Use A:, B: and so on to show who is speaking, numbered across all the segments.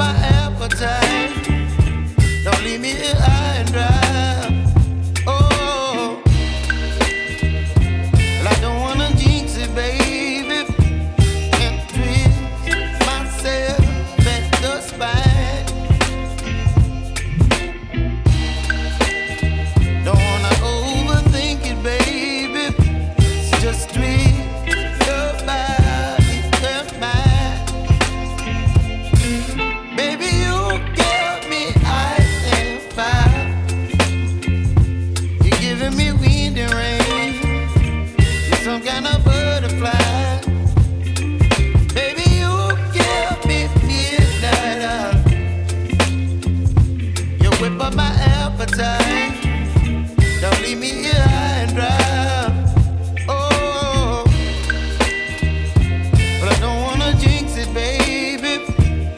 A: my appetite. Don't leave me here high and dry. Oh, well, I don't wanna jinx it, baby, and twist myself at the spine. Don't wanna overthink it, baby. It's just twist your body and mine. Baby, you give me ice and fire. You're giving me wind and rain. You're some kind of butterfly. Baby, you give me midnight. You whip up my appetite. Don't leave me here high and dry. Oh, but I don't wanna jinx it, baby.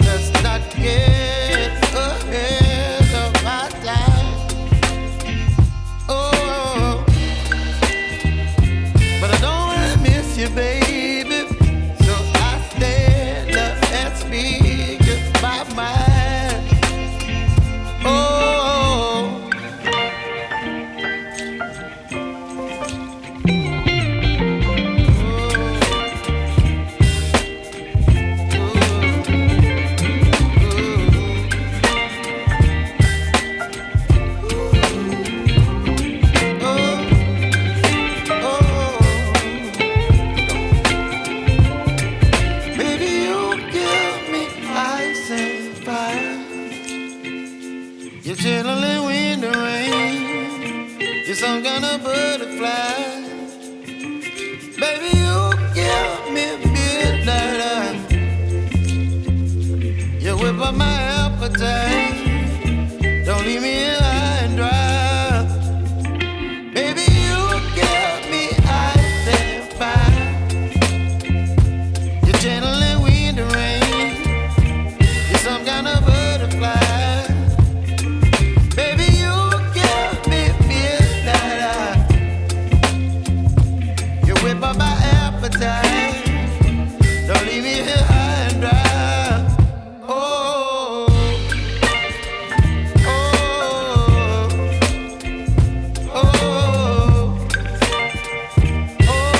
A: Let's not get ahead of my time. Oh, but I don't wanna miss you, baby. So I stand up and speak my mind. Oh. Baby, you give me ice and fire. You're channeling wind and rain. You're some kind of butterfly. Baby, you give me midnight. You whip up my appetite. Don't leave me here high and dry. Baby, you give me ice and fire. You're channeling wind and rain. You're some kind of butterfly. Baby, you give me midnight. You whip up my appetite. Don't leave me here high and dry. Oh, oh, oh, oh,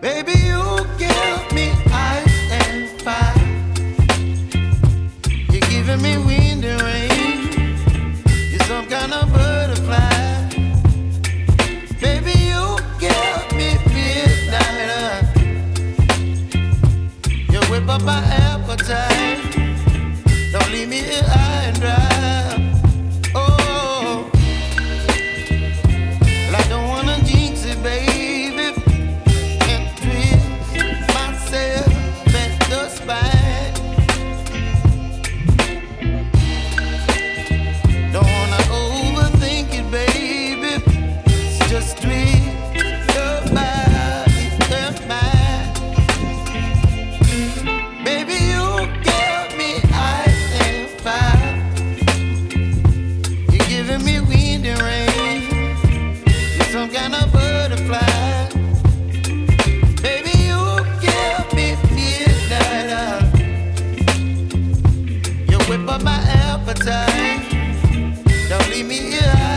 A: baby, you give me ice and fire. You're giving me wind and rain. You're some kind of butterfly. Baby, you give me midnight. You whip up my appetite. Don't leave me here high and dry. Oh, well, I don't wanna jinx it, baby, and twist myself at the spine. Don't wanna overthink it, baby. It's just twist your body and mine. Baby, you give me ice and fire. You're giving me wind and rain. You're some kind of butterfly. Baby, you give me midnight. You whip up my appetite. Don't leave me here.